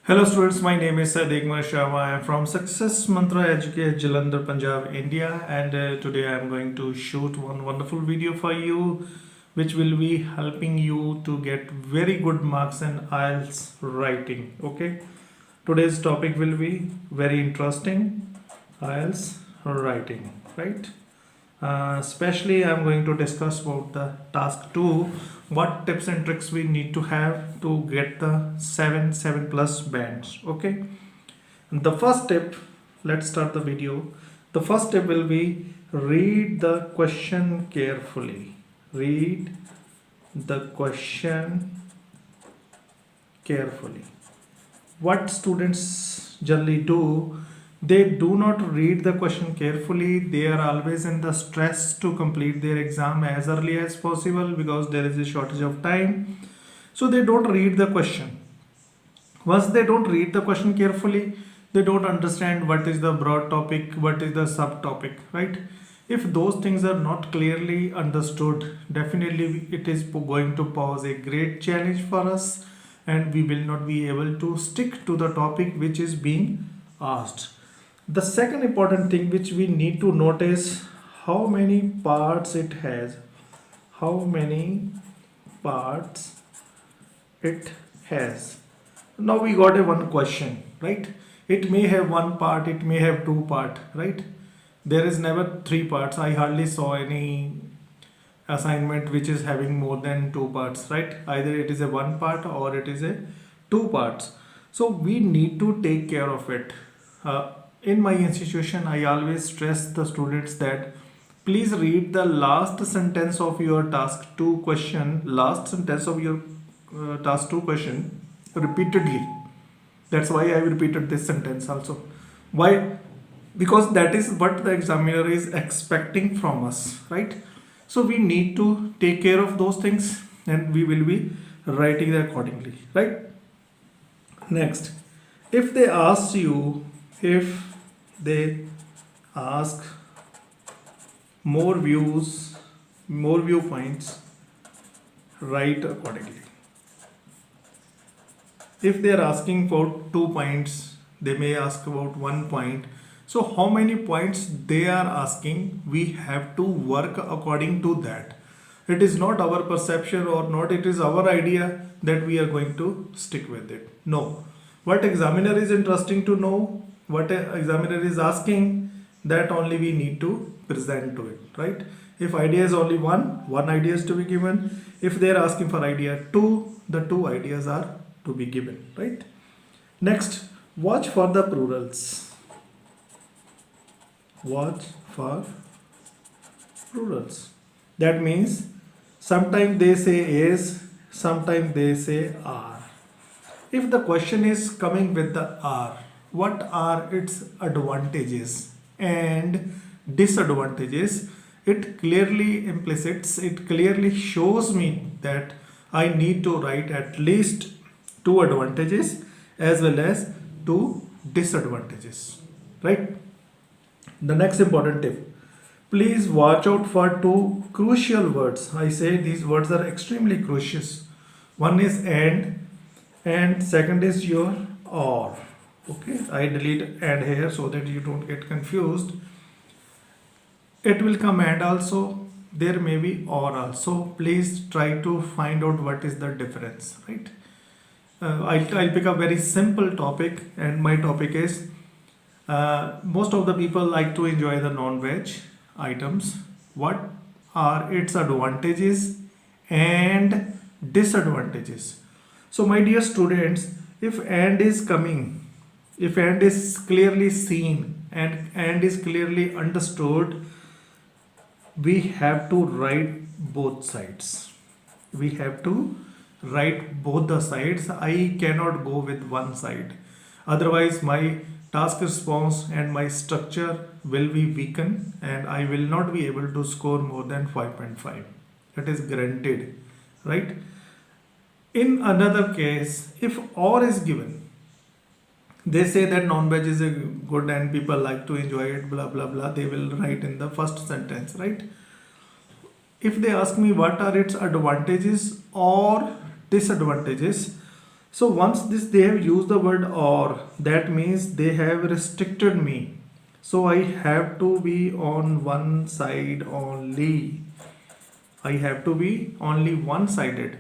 Hello students, my name is sehdevsharma. I am from Success Mantra Educate, Jalandhar, Punjab, India, and today I am going to shoot one wonderful video for you which will be helping you to get very good marks in IELTS writing. Okay, today's topic will be very interesting, IELTS writing, right? Especially I'm going to discuss about the task 2, what tips and tricks we need to have to get the 7 plus bands. Okay, and the first tip, let's start the video. The first tip will be read the question carefully. Read the question carefully. What students generally do, they do not read the question carefully. They are always in the stress to complete their exam as early as possible because there is a shortage of time. So they don't read the question. Once they don't read the question carefully, they don't understand what is the broad topic, what is the subtopic, right? If those things are not clearly understood, definitely it is going to pose a great challenge for us and we will not be able to stick to the topic which is being asked. The second important thing which we need to notice, how many parts it has. How many parts it has. Now we got a one question, right? It may have one part, it may have two part, right? There is never three parts. I hardly saw any assignment which is having more than two parts, right? Either it is a one part or it is a two parts. So we need to take care of it. In my institution, I always stress the students that please read the last sentence of your task 2 question, last sentence of your task 2 question repeatedly. That's why I repeated this sentence also. Why? Because that is what the examiner is expecting from us, right? So we need to take care of those things and we will be writing accordingly, right? Next, if they ask more views, more viewpoints, write accordingly. If they are asking for 2 points, they may ask about 1 point. So how many points they are asking, we have to work according to that. It is not our perception or not it is our idea that we are going to stick with it. No. What examiner is interesting to know, what examiner is asking, that only we need to present to it, right? If idea is only one idea is to be given. If they are asking for idea 2, the 2 ideas are to be given, right? Next, watch for the plurals. Watch for plurals. That means sometimes they say is, sometimes they say are. If the question is coming with the are, what are its advantages and disadvantages? It clearly implicits, it clearly shows me that I need to write at least 2 advantages as well as 2 disadvantages, right? The next important tip, please watch out for 2 crucial words. I say these words are extremely crucial. One is and second is your or. Okay, I delete and here so that you don't get confused. It will come and also, there may be or also. Please try to find out what is the difference, right? I'll pick a very simple topic, and my topic is most of the people like to enjoy the non-veg items. What are its advantages and disadvantages? So my dear students, if and is coming, if and is clearly seen and is clearly understood, we have to write both sides. We have to write both the sides. I cannot go with one side. Otherwise, my task response and my structure will be weakened and I will not be able to score more than 5.5. That is guaranteed, right? In another case, if or is given, they say that non-veg is a good and people like to enjoy it, blah blah blah, they will write in the first sentence, right? If they ask me what are its advantages or disadvantages, So once this they have used the word or, that means they have restricted me. So I have to be on one side only. I have to be only one sided,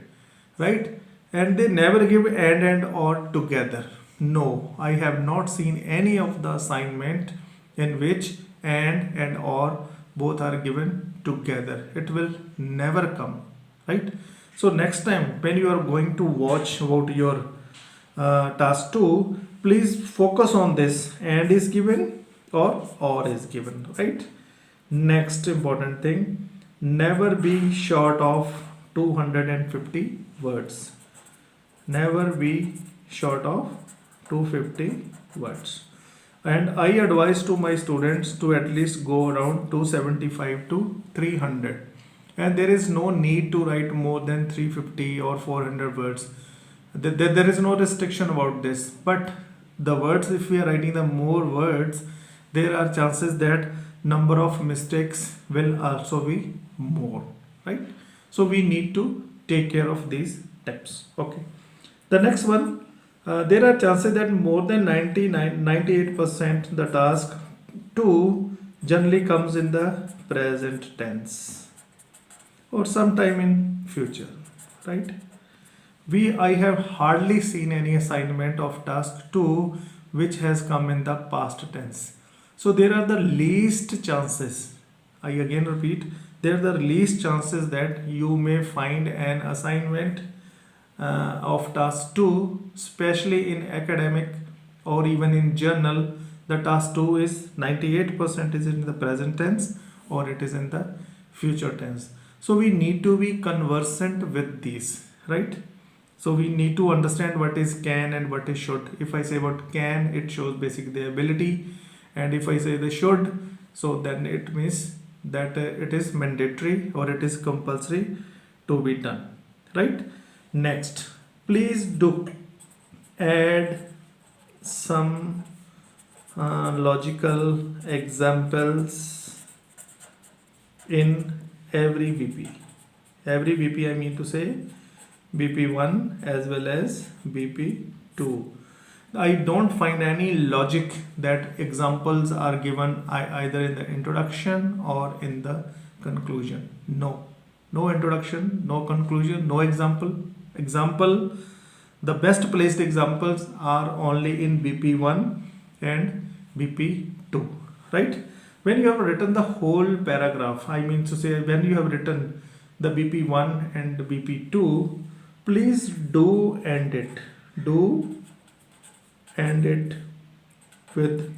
right? And they never give and or together. No, I have not seen any of the assignment in which and or both are given together. It will never come, right? So next time when you are going to watch about your task 2, please focus on this, and is given or is given, right? Next important thing, never be short of 250 words. Never be short of 250 words. And I advise to my students to at least go around 275 to 300. And there is no need to write more than 350 or 400 words. There is no restriction about this. But the words, if we are writing the more words, there are chances that number of mistakes will also be more, right? So we need to take care of these tips. Okay. The next one, there are chances that more than 98% the task 2 generally comes in the present tense or sometime in future, right? I have hardly seen any assignment of task 2 which has come in the past tense. So there are the least chances, I again repeat, there are the least chances that you may find an assignment of task 2, especially in academic or even in journal. The task 2 is 98% is in the present tense or it is in the future tense. So we need to be conversant with these, right? So we need to understand what is can and what is should. If I say about can, it shows basically the ability, and if I say the should, so then it means that it is mandatory or it is compulsory to be done, right? Next, please do add some logical examples in every BP. Every BP I mean to say BP1 as well as BP2. I don't find any logic that examples are given either in the introduction or in the conclusion. No introduction, no conclusion, no example. The best placed examples are only in BP1 and BP2, right? When you have written the whole paragraph, I mean to say when you have written the BP1 and the BP2, please do end it. Do end it with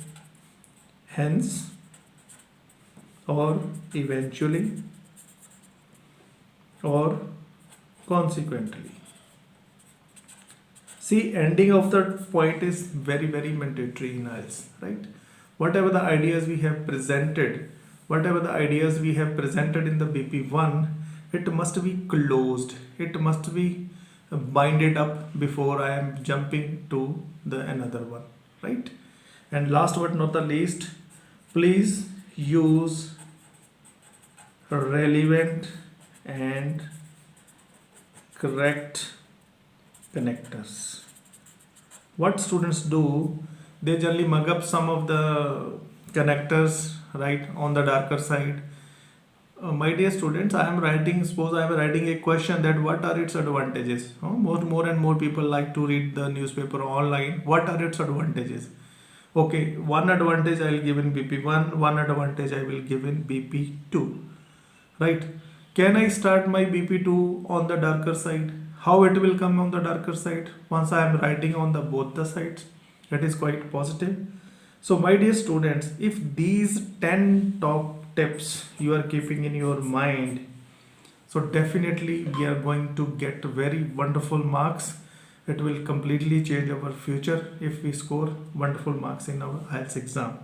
hence or eventually or consequently. See, ending of the point is very mandatory in IELTS, right? Whatever the ideas we have presented in the BP1, it must be closed. It must be binded up before I am jumping to the another one, right? And last but not the least, please use relevant and correct connectors. What students do, they generally mug up some of the connectors, right, on the darker side. My dear students, suppose I am writing a question that what are its advantages? More and more people like to read the newspaper online. What are its advantages? Okay, one advantage I will give in BP1, one advantage I will give in BP2, right? Can I start my BP2 on the darker side? How it will come on the darker side? Once I am writing on the both the sides, that is quite positive. So my dear students, if these 10 top tips you are keeping in your mind, so definitely we are going to get very wonderful marks. It will completely change our future if we score wonderful marks in our IELTS exam.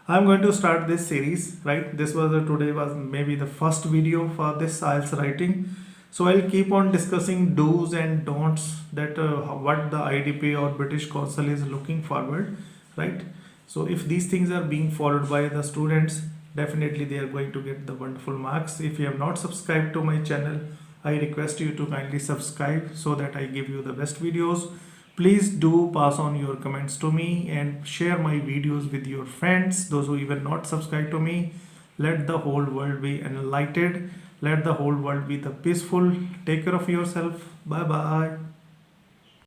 I'm going to start this series, right? Today was maybe the first video for this IELTS writing. So I'll keep on discussing do's and don'ts, that what the IDP or British Council is looking forward, right? So if these things are being followed by the students, definitely they are going to get the wonderful marks. If you have not subscribed to my channel, I request you to kindly subscribe so that I give you the best videos. Please do pass on your comments to me and share my videos with your friends, those who even not subscribe to me. Let the whole world be enlightened. Let the whole world be the peaceful. Take care of yourself. Bye bye.